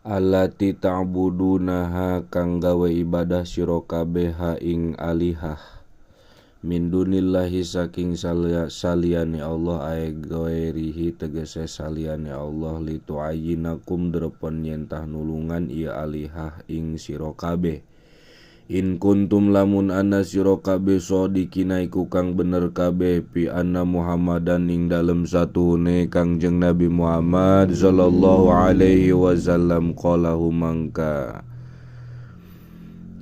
allati ta'budunaha kang gawe ibadah sira kabeh ha ing alihah min dunillahi saking saliyane Allah ay gairihi tegese saliyane Allah litu'ayyinakum drepon yentah nulungan ia alihah ing sira kabeh. In kuntum lamun ana sira kabeh sodikina iku kang bener kabeh pi anna Muhammadan ing dalem satune Kangjeng Nabi Muhammad sallallahu alaihi wasallam qalahu mangka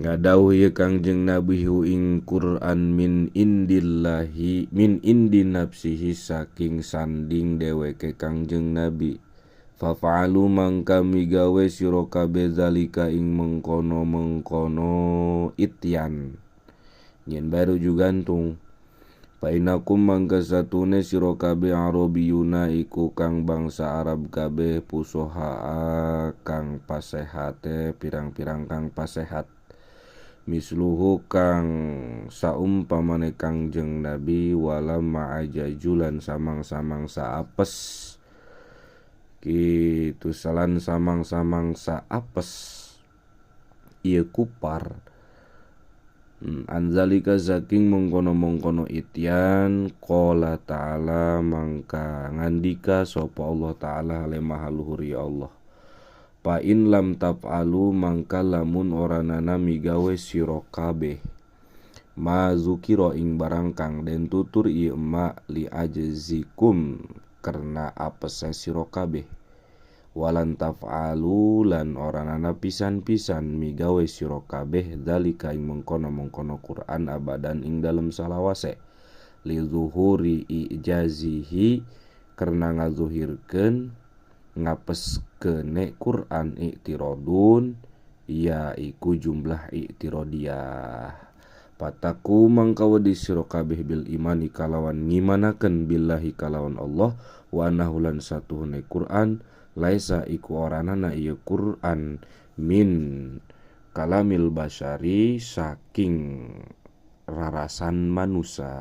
ngadawuh ye Kangjeng Nabi hu ing Quran min indillahi min indi nafsihi saking sanding dheweke Kangjeng Nabi. Fafa'alu mangka migawe sira kabeh zalika ing mengkono-mengkono ityan yen baru jugantung painakum mangka satune sira kabeh arabiyuna iku kang bangsa Arab kabeh pusoha kang pasehate pirang-pirang kang pasehat misluhu kang saumpamane Kangjeng Nabi wala ma'ajajulan samang-samang saapes kitu salan samang-samang saapes ieu kupar anzalika saking mengkono-mengkono ityan qala ta'ala mangka ngandika sapa Allah ta'ala le maha luhur ya Allah pa in lam taf'alu mangka lamun oranana migawe sira kabeh ma zukira ing barang kang den tutur ieu ma li ajzikum karena apese sira kabeh walan taf'alu lan oranana pisan-pisan migawe sira kabeh dalika ing mengkono-mengkono Quran abadan ing dalem salawase li zuhuri ijazihi karena ngazuhirkeun ngapeskene Quran i'tiradun ya iku jumlah i'tiradiyah pataku mangka wedi sira kabeh bil imani kalawan ngimanakeun billahi kalawan Allah wa nahulan satuhune Quran laisa iku oranana ieu Quran min kalamil basyari saking rarasan manusia.